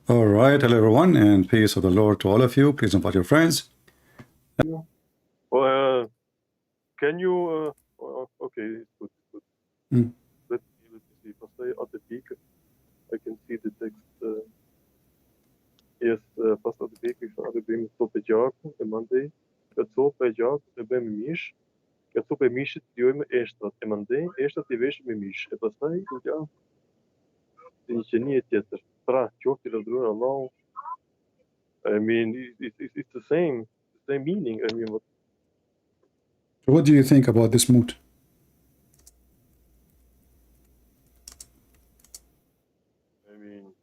All right, hello everyone, and peace of the Lord to all of you. Please invite your friends. Well, can you? Okay, it's good. It's good. Mm. Let me see. Pastaj atë pikë, I can see the text. Yes, pas atë pikë, atë bëjmë copë gjaku e mandej. Ka copë e gjakut e bëjmë mish. Ka copë e mishit ljojmë eshtrat e mandej. Eshtrat I veshëm me mish. E pastaj ja një qenie tjetër. Pra, qoftë I lavdruar Allahu. I mean, it's the same meaning. I mean, What do you think about this mood? I mean,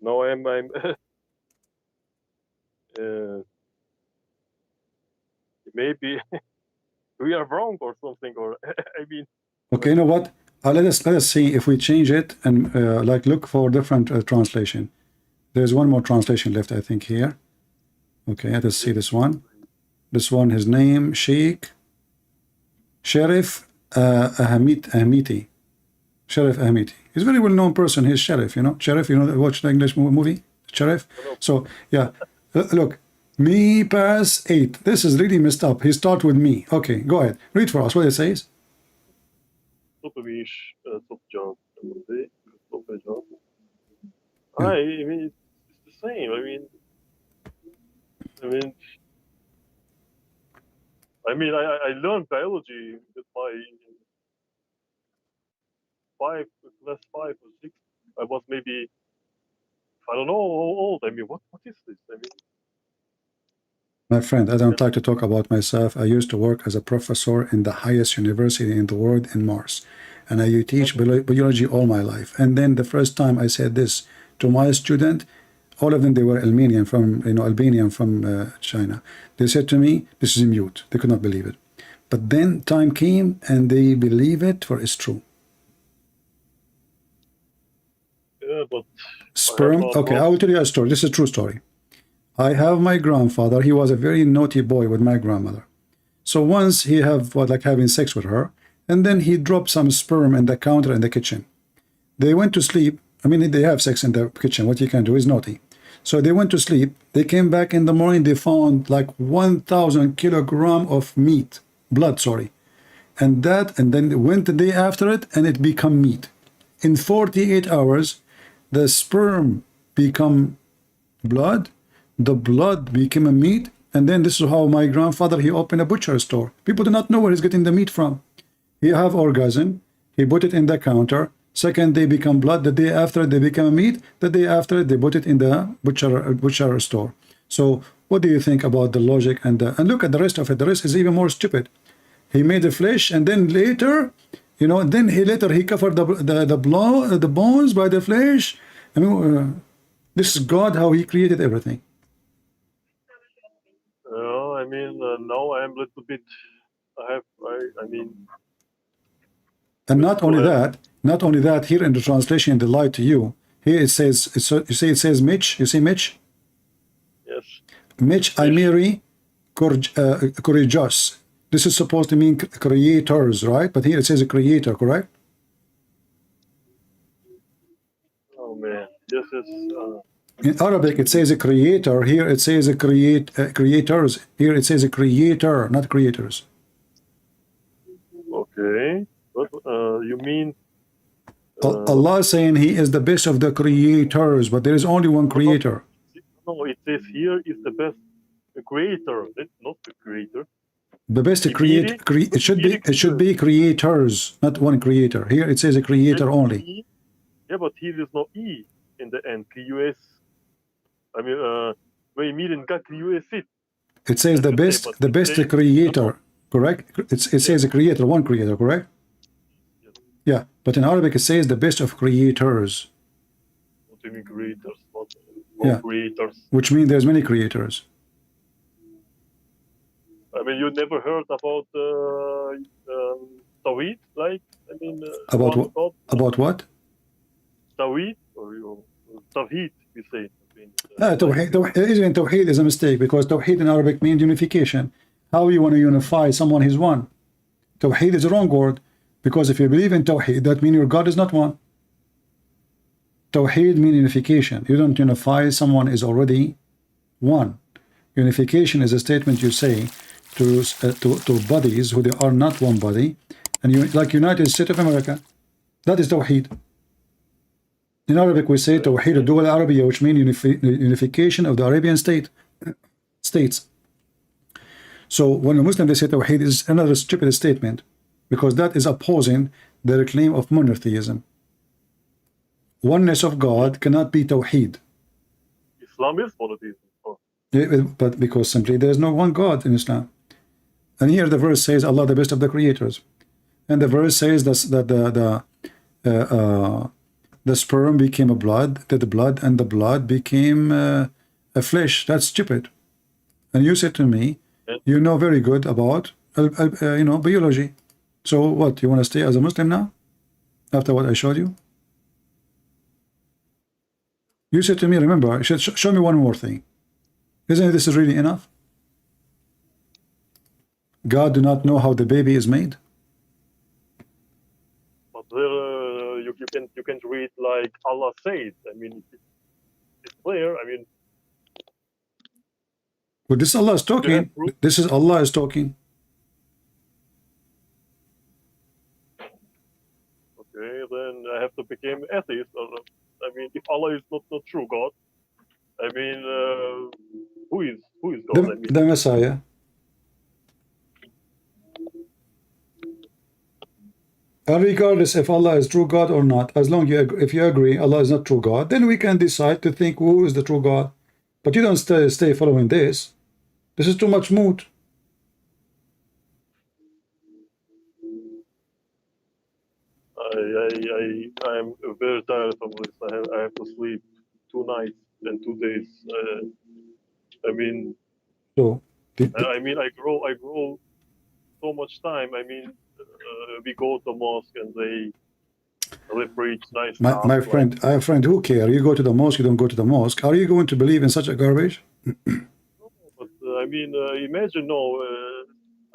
no, I'm maybe we are wrong or something, or I mean. Okay, you know what? Let us see if we change it and like look for different translation. There's one more translation left, I think, here. Okay, let us see this one. This one, his name, Sheikh Sheriff Ahmiti. Sheriff Ahmiti. He's a very well-known person. He's Sheriff, you know. Sheriff, you know, watch the English movie? Sheriff? So, yeah. Look, me pass 8. This is really messed up. He start with me. Okay, go ahead. Read for us what it says. I mean, it's the same. I learned biology with my class 5 or 6. I was maybe, I don't know how old. I mean, what is this? I mean, my friend, I don't like to talk about myself. I used to work as a professor in the highest university in the world in Mars. And I teach biology all my life. And then the first time I said this to my student, all of them, they were Albanian from China. They said to me, this is mute. They could not believe it. But then time came and they believe it, for it's true. Yeah, but sperm. Okay, I will tell you a story. This is a true story. I have my grandfather. He was a very naughty boy with my grandmother. So once he have having sex with her, and then he dropped some sperm in the counter in the kitchen. They went to sleep. I mean, they have sex in the kitchen. What you can do is naughty. So they went to sleep. They came back in the morning. They found like 1,000 kilogram of meat, blood, sorry. And then went the day after it, and it become meat. In 48 hours, the sperm become blood. The blood became a meat. And then this is how my grandfather, he opened a butcher store. People do not know where he's getting the meat from. He have orgasm. He put it in the counter. Second, they become blood. The day after, they become meat. The day after, they put it in the butcher store. So what do you think about the logic? And look at the rest of it. The rest is even more stupid. He made the flesh, and then later, you know, then he covered the bones by the flesh. I mean, this is God, how he created everything. I mean, now I'm a little bit. And not only that, here in the translation, they lied to you. Here it says, you see, it says Mitch. You see Mitch? Yes. Mitch, Imeri, courageous. This is supposed to mean creators, right? But here it says a creator, correct? Oh man, this is. In Arabic, it says a creator. Here it says a creators. Here it says a creator, not creators. Okay, but you mean? Allah is saying He is the best of the creators, but there is only one creator. No, it says here is the best creator, not the creator. The best creator. It should be creators, not one creator. Here it says a creator only. Yeah, but here is no E in the end. QS. I mean, it says the best creator, correct? It says a creator, one creator, correct? Yes. Yeah, but in Arabic it says the best of creators. What do you mean creators? Yeah. Creators. Which means there's many creators. I mean, you never heard about Tawhid, like? I mean, about what? Tawhid or Tawhid, we say. Tawhid is a mistake, because Tawhid in Arabic means unification. How you want to unify someone? He's one. Tawhid is the wrong word. Because if you believe in Tawheed, that means your God is not one. Tawheed means unification. You don't unify someone is already one. Unification is a statement you say to bodies who they are not one body, and you like United States of America. That is Tawheed. In Arabic we say Tawheed al-Dawla al-Arabiya, which means unification of the Arabian states. So when a Muslim they say Tawheed is another stupid statement, because that is opposing their claim of monotheism. Oneness of God cannot be Tawheed. Islam is monotheism. Oh. But because simply there is no one God in Islam. And here the verse says Allah the best of the creators. And the verse says that the sperm became a blood, that the blood and the blood became a flesh. That's stupid. And you said to me, you know very good about biology. So what, you want to stay as a Muslim now? After what I showed you? You said to me, remember, show me one more thing. Isn't this is really enough? God do not know how the baby is made? But there, you can read like Allah said. I mean, it's clear. I mean, well, this Allah is talking. This is Allah is talking. Okay, then I have to become atheist. I mean, if Allah is not true God, I mean, who is God? I mean, the Messiah. And regardless if Allah is true God or not, as long if you agree Allah is not true God, then we can decide to think who is the true God. But you don't stay following this. This is too much mood. I am very tired from this. I have to sleep 2 nights and 2 days. I mean, so I mean, I grow so much time. I mean, we go to mosque and they preach nice stuff. My friend, I have a friend who care. You go to the mosque, you don't go to the mosque. Are you going to believe in such a garbage? But I mean, imagine,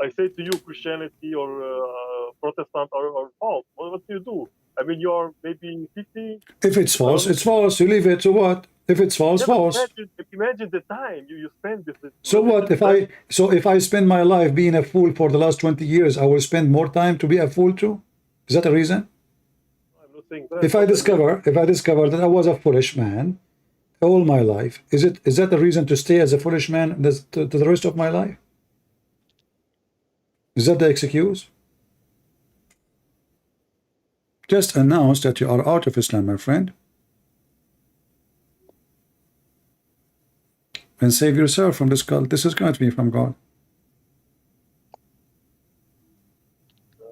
I say to you, Christianity or Protestant are false. What do you do? I mean, you are maybe 50. If it's false, it's false. You leave it. So what? If it's false, false. Imagine the time you spend with it. So what? If I spend my life being a fool for the last 20 years, I will spend more time to be a fool too? Is that a reason? I'm not saying that. If I discover that I was a foolish man all my life, is that the reason to stay as a foolish man to the rest of my life? Is that the excuse? Just announce that you are out of Islam, my friend, and save yourself from this cult. This is going to be from God.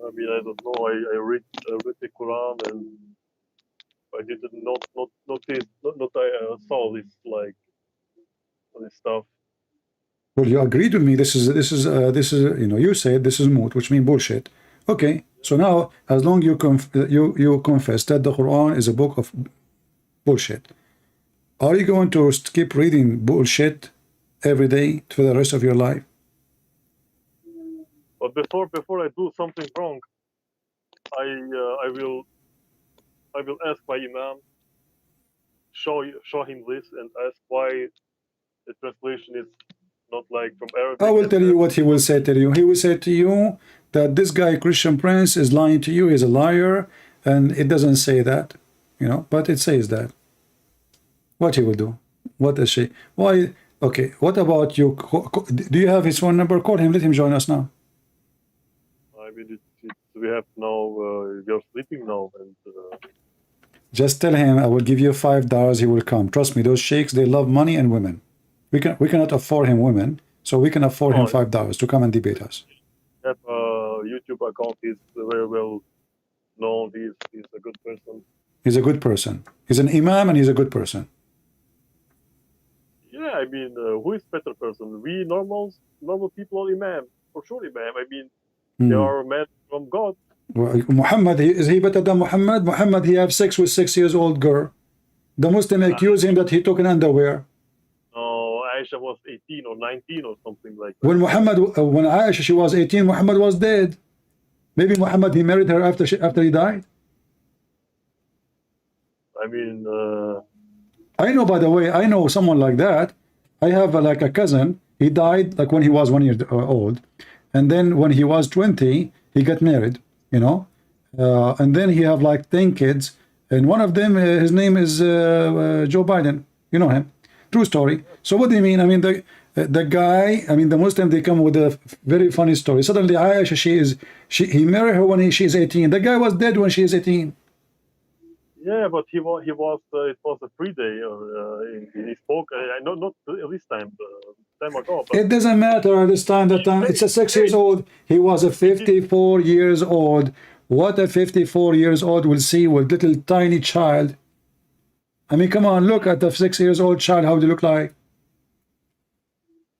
I mean, I don't know. I read the Quran and I did not saw this like this stuff. Well, you agreed with me. This is you said this is moot, which means bullshit. Okay, so now as long you confess that the Quran is a book of bullshit, are you going to keep reading bullshit every day for the rest of your life? But before I do something wrong, I will ask my imam, show him this, and ask why the translation is not like from Arabic. I will tell you what he will say to you. He will say to you that this guy Christian Prince is lying to you. He's a liar, and it doesn't say that, but it says that. What he will do? What is she? Why? Okay. What about you? Do you have his phone number? Call him. Let him join us now. I mean, we have now. You're sleeping now, and. Just tell him I will give you $5. He will come. Trust me. Those sheikhs, they love money and women. We cannot afford him women, so we can afford him $5 to come and debate us. That YouTube account is very well known. He's a good person. He's a good person. He's an imam and he's a good person. Yeah, I mean, who is better person? We normal people or imam? For sure, imam. I mean, they are men from God. Well, Muhammad, is he better than Muhammad? Muhammad, he had sex with 6-year-old girl. The Muslim accused him that he took an underwear. No, Aisha was 18 or 19 or something like that. When Aisha, she was 18, Muhammad was dead. Maybe Muhammad, he married her after he died. I mean, I know, by the way, I know someone like that. I have like a cousin. He died like when he was 1 year old, and then when he was 20, he got married. You know, and then he have like 10 kids, and one of them, his name is Joe Biden. You know him. True story. So what do you mean? I mean the guy. I mean the Muslim. They come with a very funny story. Suddenly, Aisha, he married her when she's 18. The guy was dead when she is 18. yeah, but he was. It was a free day. He spoke. I know not this time. Time ago. But It doesn't matter this time, that time. It's a 6 years old. He was a 54 years old. What a 54 years old will see with little tiny child. I mean, come on, look at the 6 years old child, how they look like.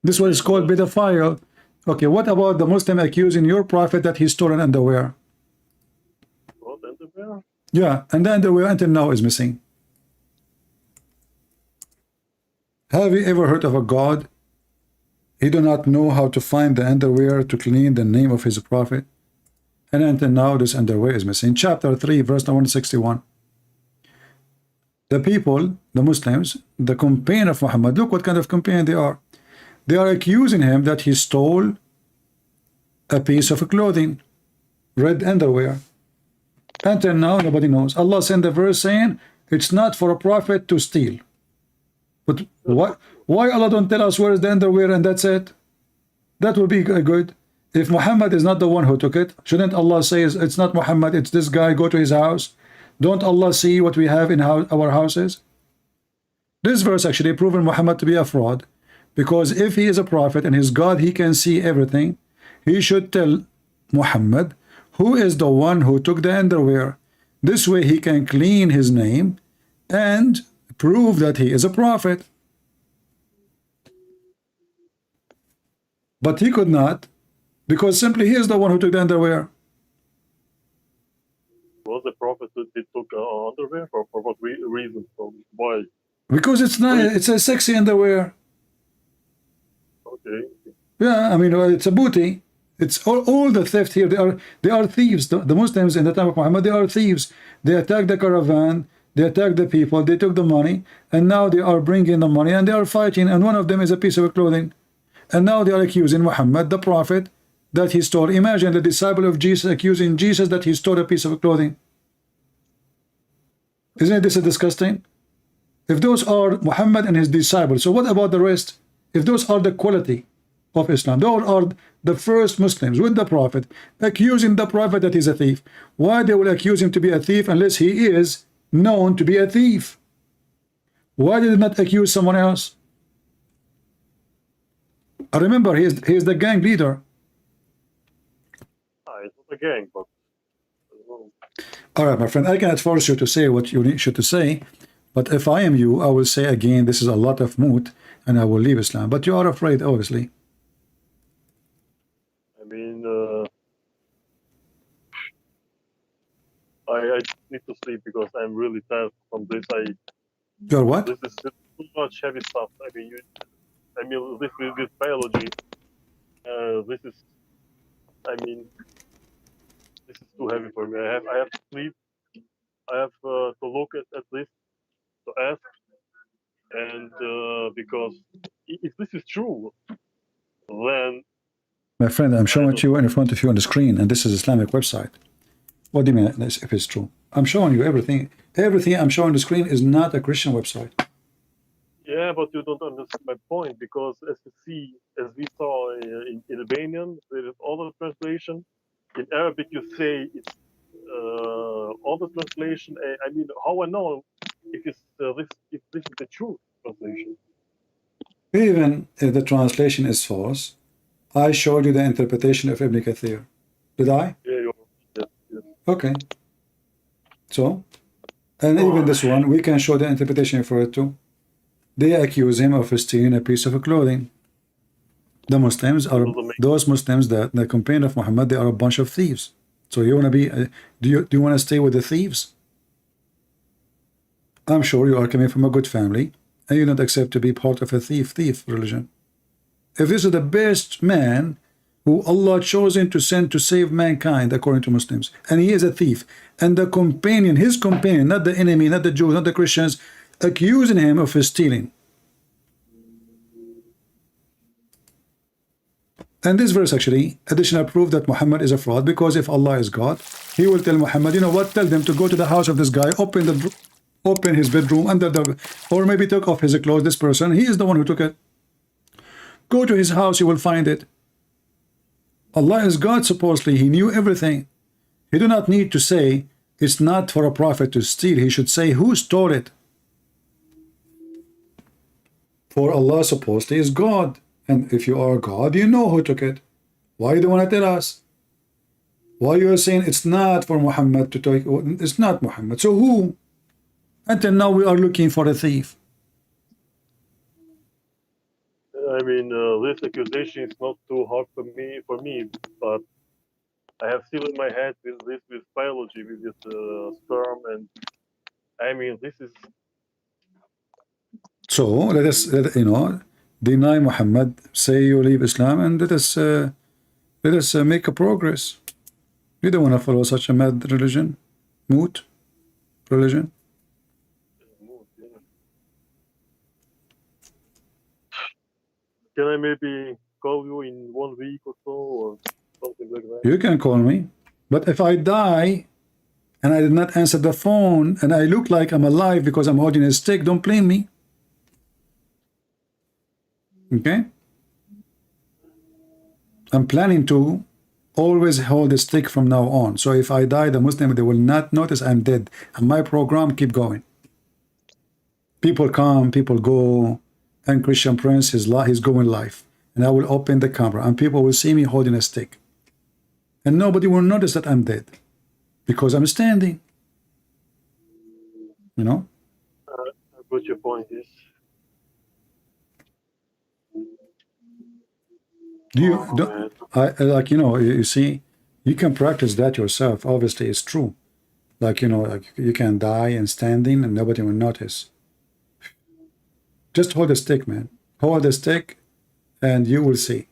This was called pedophile. Okay, what about the Muslim accusing your prophet that he stole an underwear? what underwear? Yeah, and the underwear until now is missing. Have you ever heard of a God? He do not know how to find the underwear to clean the name of his prophet. And until now, this underwear is missing. Chapter 3, verse 161. The people, the Muslims, the companion of Muhammad, look what kind of companion they are. They are accusing him that he stole a piece of clothing, red underwear. Until now, nobody knows. Allah sent a verse saying, it's not for a prophet to steal. But what? Why Allah don't tell us where is the underwear and that's it? That would be good. If Muhammad is not the one who took it, shouldn't Allah say it's not Muhammad, it's this guy, go to his house? Don't Allah see what we have in our houses? This verse actually proven Muhammad to be a fraud, because if he is a prophet and his God, he can see everything. He should tell Muhammad who is the one who took the underwear. This way he can clean his name and prove that he is a prophet. But he could not, because simply he is the one who took the underwear. Was the prophet that they took underwear for what reason? So why? Because it's not. It's a sexy underwear. Okay. Yeah, I mean it's a booty. It's all the theft here. They are thieves. The Muslims in the time of Muhammad, they are thieves. They attacked the caravan. They attacked the people. They took the money, and now they are bringing the money and they are fighting. And one of them is a piece of clothing. And now they are accusing Muhammad, the prophet, that he stole. Imagine the disciple of Jesus accusing Jesus that he stole a piece of clothing. Isn't this disgusting? If those are Muhammad and his disciples, so what about the rest? If those are the quality of Islam, those are the first Muslims with the prophet, accusing the prophet that he's a thief, why they will accuse him to be a thief unless he is known to be a thief? Why did they not accuse someone else? I remember he is the gang leader. It's not a gang, but All right, my friend, I cannot force you to say what you should to say, but if I am you, I will say again, this is a lot of moot, and I will leave Islam. But you are afraid, obviously. I mean, I need to sleep because I'm really tired from this. You're what? This is too much heavy stuff. I mean, this with biology. This is, I mean, this is too heavy for me. I have to sleep. I have to look at this, to ask, and because if this is true, then My friend, I'm showing you in front of you on the screen, and this is Islamic website. What do you mean if it's true? I'm showing you everything. Everything I'm showing on the screen is not a Christian website. yeah, but you don't understand my point, because as we saw in Albanian, there is other translation. In Arabic, you say it's other translation. I mean, how I know if this is the true translation? Even if the translation is false, I showed you the interpretation of Ibn Kathir. Did I? Yeah, yes. Okay. So, and even this one, we can show the interpretation for it too. They accuse him of stealing a piece of clothing. The Muslims are those Muslims that the companion of Muhammad. They are a bunch of thieves. So you want to be? Do you want to stay with the thieves? I'm sure you are coming from a good family, and you don't accept to be part of a thief religion. If this is the best man who Allah chosen to send to save mankind, according to Muslims, and he is a thief. And the companion, his companion, not the enemy, not the Jews, not the Christians, accusing him of stealing. And this verse actually additional proof that Muhammad is a fraud, because if Allah is God, he will tell Muhammad, you know what, tell them to go to the house of this guy, open his bedroom under the, or maybe take off his clothes, this person, he is the one who took it. Go to his house, you will find it. Allah is God, supposedly, he knew everything. He do not need to say it's not for a prophet to steal. He should say who stole it. For Allah supposedly is God. And if you are God, you know who took it. Why do you want to tell us? Why you are saying it's not for Muhammad to take? It's not Muhammad. So who? Until now we are looking for a thief. I mean, this accusation is not too hard for me, but I have still in my head with biology, with this sperm, and I mean, this is. So let us, deny Muhammad, say you leave Islam, and let us make a progress. We don't want to follow such a mad religion, moot religion. Can I maybe call you in 1 week or so, or something like that? You can call me, but if I die and I did not answer the phone and I look like I'm alive because I'm holding a stick, don't blame me. Okay? I'm planning to always hold a stick from now on. So if I die, the Muslim, they will not notice I'm dead. And my program keep going. People come, people go, and Christian Prince, he's going live. And I will open the camera, and people will see me holding a stick. And nobody will notice that I'm dead. Because I'm standing. You know? I got your point, yes. Do you, like, you see, you can practice that yourself. Obviously, it's true. Like, like you can die and standing and nobody will notice. Just hold a stick, man. Hold a stick and you will see.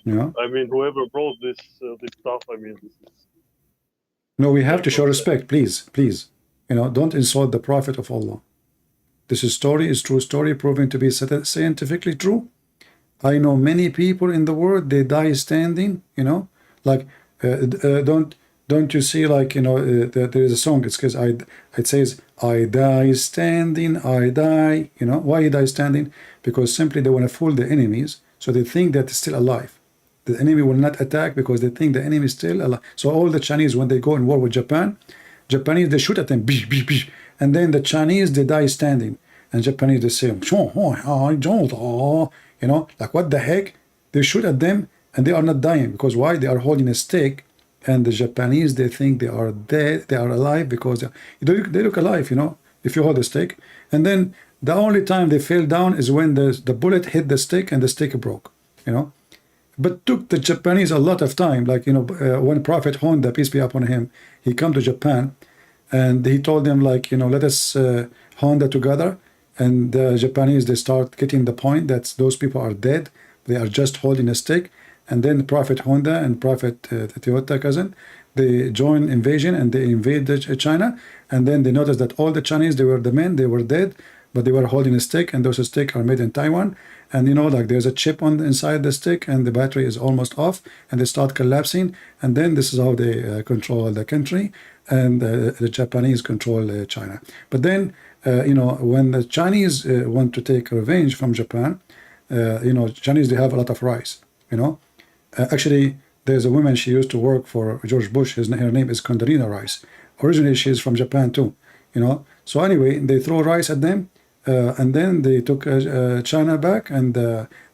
You know? I mean, whoever brought this stuff, I mean, this is... No, we have to show respect, please, please. Don't insult the Prophet of Allah. This story is true story, proven to be scientifically true. I know many people in the world, they die standing, like, don't you see, like, there is a song, it says, I die standing, I die, why he die standing? Because simply they want to fool the enemies, so they think that they're still alive. The enemy will not attack because they think the enemy is still alive. So all the Chinese, when they go in war with Japanese, they shoot at them, bish, bish, bish. And then the Chinese, they die standing. And Japanese, they say, like, what the heck? They shoot at them and they are not dying. Because why? They are holding a stick. And the Japanese, they think they are dead, they are alive because they look alive, if you hold a stick. And then the only time they fell down is when the bullet hit the stick and the stick broke, But took the Japanese a lot of time. Like, when Prophet Honda, peace be upon him, he come to Japan and he told them, like, let us Honda together. And the Japanese, they start getting the point that those people are dead. They are just holding a stick. And then Prophet Honda and Prophet Toyota cousin, they join invasion and they invade China. And then they noticed that all the Chinese, they were the men, they were dead, but they were holding a stick, and those sticks are made in Taiwan. And like there's a chip on inside the stick and the battery is almost off and they start collapsing. And then this is how they control the country, and the Japanese control China. But then, when the Chinese want to take revenge from Japan, Chinese, they have a lot of rice, Actually, there's a woman, she used to work for George Bush. Her name is Condoleezza Rice. Originally, she's from Japan too, So anyway, they throw rice at them, and then they took China back, and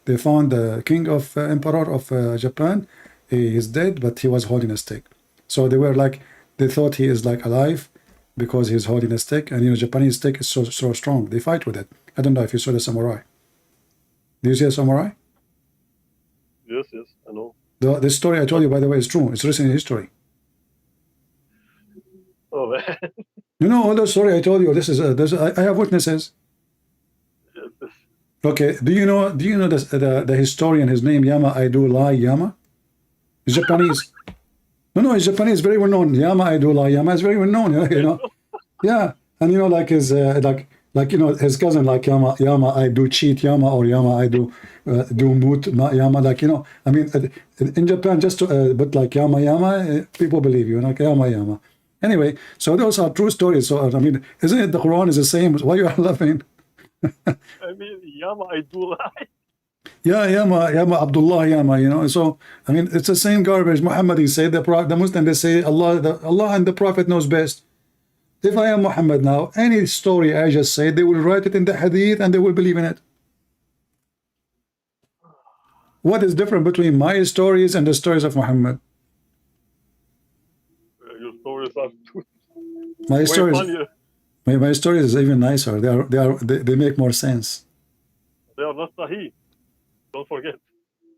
they found the king of emperor of Japan. He is dead, but he was holding a stick. So they were like, they thought he is like alive because he's holding a stick, and Japanese stick is so strong. They fight with it. I don't know if you saw the samurai. Do you see a samurai? Yes, I know. The story I told you, by the way, is true. It's written in history. Oh, man. All the story I told you, I have witnesses. Yes. Okay, do you know the historian, his name Yama Aidulai Yama? He's Japanese. No, he's Japanese, very well known. Yama Aidulai Yama is very well known, you know. Yeah, and you know, like his like you know, his cousin, like Yama I do cheat Yama, or Yama I do moot Yama, like, you know, I mean, in Japan, just to but like Yama, people believe you, like Yama. Anyway, so those are true stories. So I mean, isn't it the Quran is the same? Why you are laughing? I mean, Yama, I do lie. Yeah, Yama Abdullah Yama, you know. So I mean, it's the same garbage. Muhammad, he said, the Muslim, they say Allah and the Prophet knows best. If I am Muhammad now, any story I just said, they will write it in the hadith and they will believe in it. What is different between my stories and the stories of Muhammad? Your stories are too My way stories, funnier. my stories is even nicer. They make more sense. They are not Sahih. Don't forget.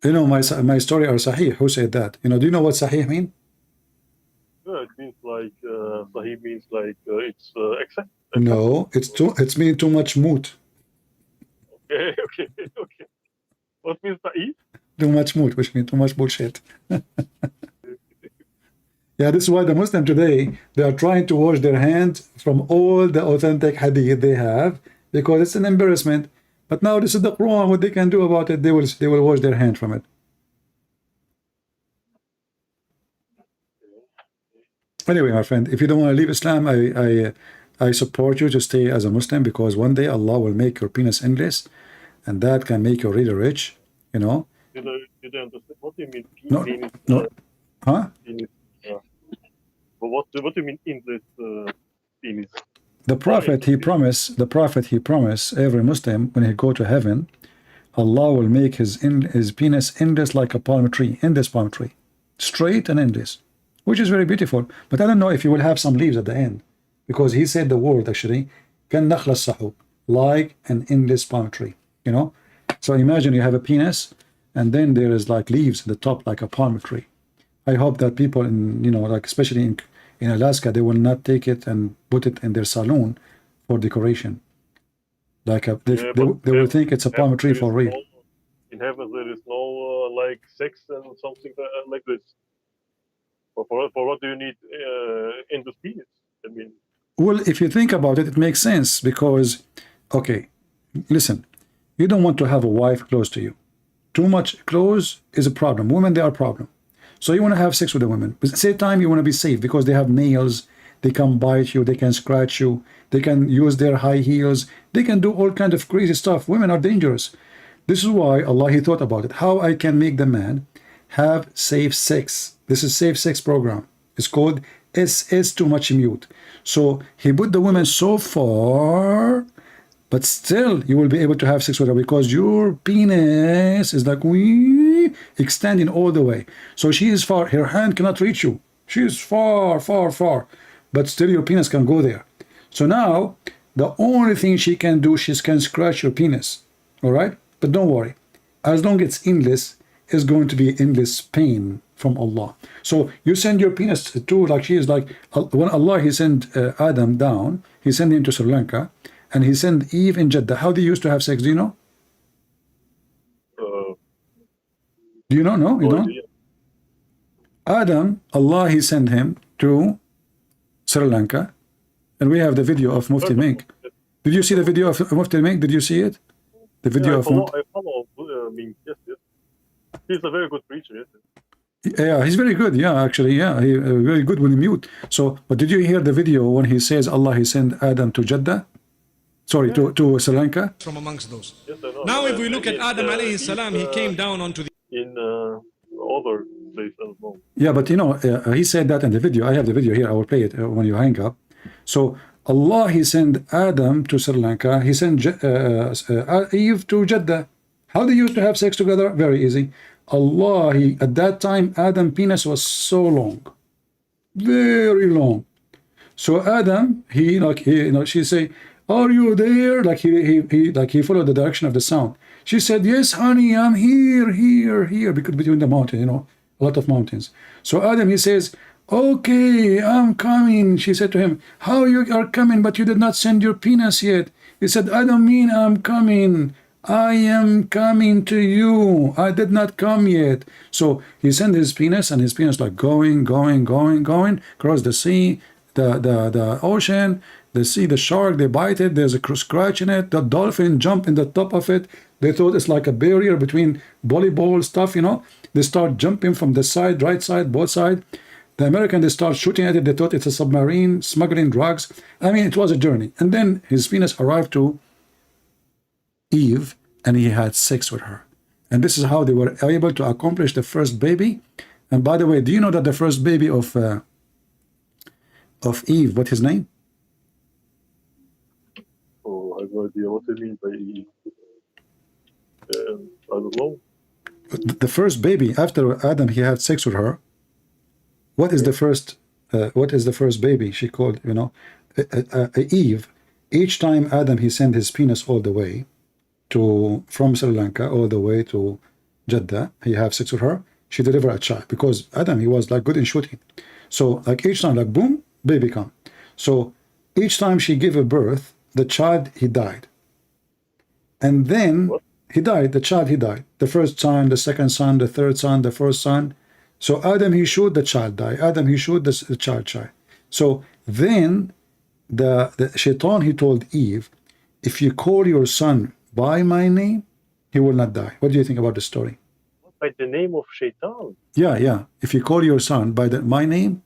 You know, my story are Sahih. Who said that? You know, do you know what Sahih mean? Yeah, it means like Sahih means like it's accept. No, it's mean too much moot. Okay, okay. What means Sahih? Too much moot, which means too much bullshit. Yeah, this is why the Muslim today, they are trying to wash their hands from all the authentic hadith they have, because it's an embarrassment. But now this is the Quran. What they can do about it, they will wash their hand from it. Anyway, my friend, if you don't want to leave Islam, I support you to stay as a Muslim, because one day Allah will make your penis endless, and that can make you really rich. You know? Did I understand? What do you mean? No, Penis, no, huh? penis, but what do you mean in this penis? The Prophet, he promised every Muslim when he go to heaven, Allah will make his penis endless like a palm tree, endless palm tree, straight and endless, which is very beautiful. But I don't know if you will have some leaves at the end, because he said the word actually, kan nakhla sahub, like an endless palm tree, you know. So imagine you have a penis, and then there is like leaves at the top, like a palm tree. I hope that people in, you know, like especially in Alaska, they will not take it and put it in their saloon for decoration. Like they will think it's a palm tree for real. In heaven, there is no like sex and something like this. For what do you need in this penis? I mean, Well, if you think about it, it makes sense, because, okay, listen, you don't want to have a wife close to you. Too much close is a problem. Women, they are a problem. So you want to have sex with the women. But at the same time, you want to be safe, because they have nails. They can bite you. They can scratch you. They can use their high heels. They can do all kinds of crazy stuff. Women are dangerous. This is why Allah, he thought about it. How I can make the man have safe sex. This is safe sex program. It's called SS too much mute. So he put the women so far, but still you will be able to have sex with her, because your penis is like extending all the way. So she is far, her hand cannot reach you. She is far, but still your penis can go there. So now the only thing she can do, she can scratch your penis. All right, but don't worry, as long as it's endless, it's going to be endless pain from Allah. So you send your penis to, like, she is like, when Allah, he sent Adam down, he sent him to Sri Lanka, and he sent Eve in Jeddah. How they used to have sex, do you know? Do you not know? You know? Adam, Allah, he sent him to Sri Lanka, and we have the video of Mufti Mink. Did you see the video of Mufti Mink? Did you see it? The video of I follow Mink. Yes. He's a very good preacher. Yes. Yeah, he's very good. Yeah, actually, yeah, he very good when he mute. So, but did you hear the video when he says Allah, he sent Adam to Jeddah? Sorry, to Sri Lanka. From amongst those. Yes, I know. Now, if we look at Adam alayhi salam, he came down onto the in other places as well. Yeah, but you know, he said that in the video. I have the video here. I will play it when you hang up. So Allah, he sent Adam to Sri Lanka. He sent Eve to Jeddah. How they used to have sex together? Very easy. Allah, at that time, Adam penis was so long, very long. So Adam, she say, "Are you there?" Like he followed the direction of the sound. She said, "Yes, honey, I'm here," because between the mountain, you know, a lot of mountains. So Adam, he says, "Okay, I'm coming." She said to him, "How you are coming, but you did not send your penis yet?" He said, "I don't mean I'm coming. I am coming to you. I did not come yet. So he sent his penis, and his penis like going, across the sea, the ocean, the sea, the shark, they bite it, there's a scratch in it, the dolphin jump in the top of it. They thought it's like a barrier between volleyball stuff, you know. They start jumping from the side, right side, both side. The American, they start shooting at it. They thought it's a submarine, smuggling drugs. I mean, it was a journey. And then his penis arrived to Eve, and he had sex with her. And this is how they were able to accomplish the first baby. And by the way, do you know that the first baby of Eve, what his name? Oh, I have no idea what they mean by I don't know. The first baby after Adam, he had sex with her. What is the first? What is the first baby? She called, you know, Eve. Each time Adam, he sent his penis all the way to from Sri Lanka all the way to Jeddah. He have sex with her. She delivered a child because Adam, he was like good in shooting. So like each time, like boom, baby come. So each time she gave a birth, the child, he died. And then What? he died, the child, he died. The first son, the second son, the third son, the first son. So Adam, he shoot, the child die. Adam, he shoot, the child die. So then the shaitan, he told Eve, if you call your son by my name, he will not die. What do you think about the story? By the name of Shaitan? Yeah. If you call your son by my name,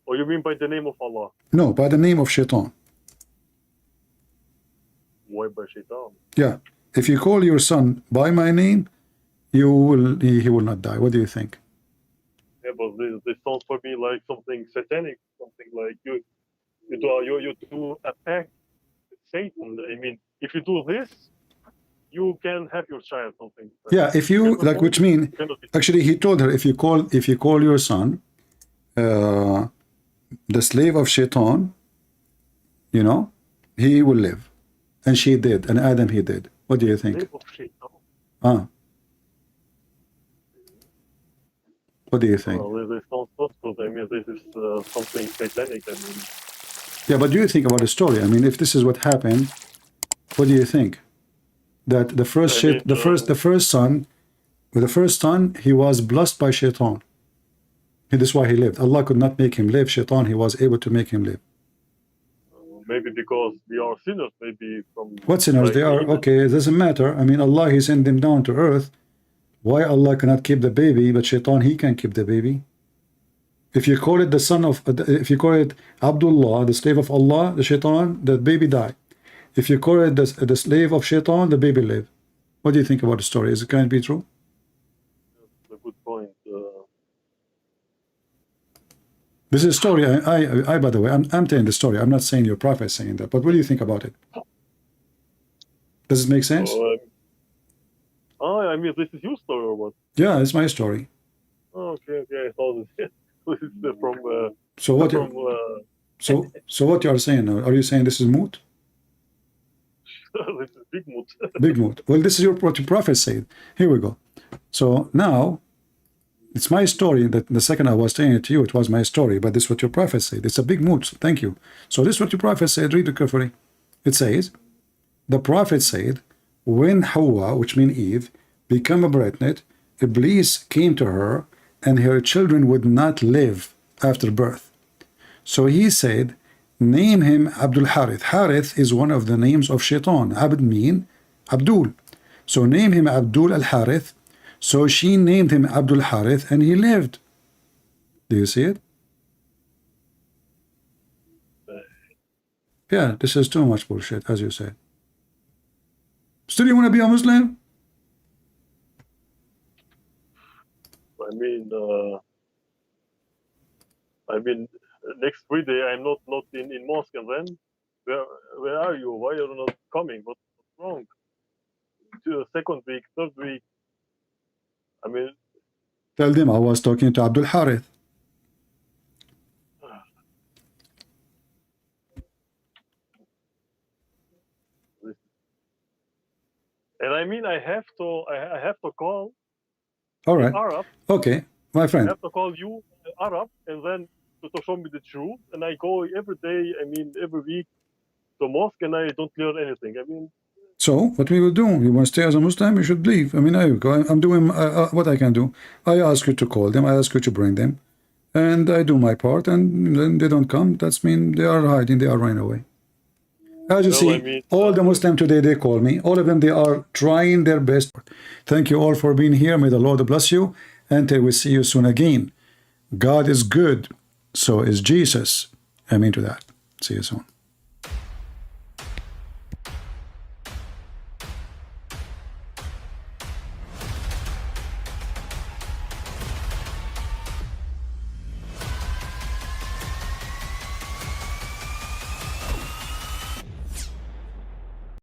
Or you mean by the name of Allah? no, by the name of shaitan. Why by Shaitan? Yeah. If you call your son by my name, he will not die. What do you think? Yeah, but this sounds for me like something satanic, something like you do a pact with Satan. I mean, if you do this, you can have your child, something. Yeah, if you like, which mean actually he told her, if you call your son the slave of shaitan, you know, he will live. And she did, and Adam, he did. What do you think? Slave of Shaitan. What do you think? Well, this sounds not good. I mean, this is something satanic. I mean, Yeah, but do you think about the story? I mean, if this is what happened, what do you think? That the first I mean, the first son, he was blessed by shaitan. This is why he lived. Allah could not make him live. Shaitan, he was able to make him live. maybe because we are sinners, maybe from... What sinners? like They are, demons. okay, it doesn't matter. I mean, Allah, he sent them down to earth. Why Allah cannot keep the baby, but shaitan, he can keep the baby? If you call it the son of, if you call it Abdullah, the slave of Allah, the shaitan, the baby die. If you call it the slave of shaitan, the baby live. What do you think about the story? Can it be true? That's a good point. This is a story. I by the way, I'm telling the story. I'm not saying your prophet is saying that. But what do you think about it? Does it make sense? I mean, this is your story or what? Yeah, it's my story. Oh, okay. I thought this is from... So what? from, So what you are saying now? Are you saying this is moot? this is big mood. Big moot. Well, this is what your prophet said. Here we go. So now, it's my story. That the second I was saying it to you, it was my story. But this is what your prophet said. It's a big moot. Thank you. So this is what your prophet said. Read it carefully. It says, the prophet said, when Hawa, which means Eve, became pregnant, Iblis came to her, and her children would not live after birth. So he said, name him Abdul Harith. Harith is one of the names of Shaitan. Abd mean Abdul. So name him Abdul al-Harith. So she named him Abdul Harith, and he lived. Do you see it? Yeah, this is too much bullshit, as you said. Still, you want to be a Muslim? I mean, next Friday I'm not in mosque, and then where are you? Why are you not coming? What's wrong? Second week, third week. I mean, Tell them I was talking to Abdul Harith. and I mean, I have to call All right. Arab. Okay, my I friend. have to call you Arab, and then to show me the truth. And I go every day. I mean, every week to mosque, and I don't learn anything. I mean, So what we will do, you want to stay as a Muslim, you should leave. I mean, I'm doing what I can do. I ask you to call them, I ask you to bring them, and I do my part, and then they don't come. That's mean they are hiding, they are running away. As you No, see, I mean, all the Muslims today, they call me. All of them, they are trying their best. Thank you all for being here. May the Lord bless you. Until we see you soon again. God is good. So is Jesus. Amen to that. See you soon.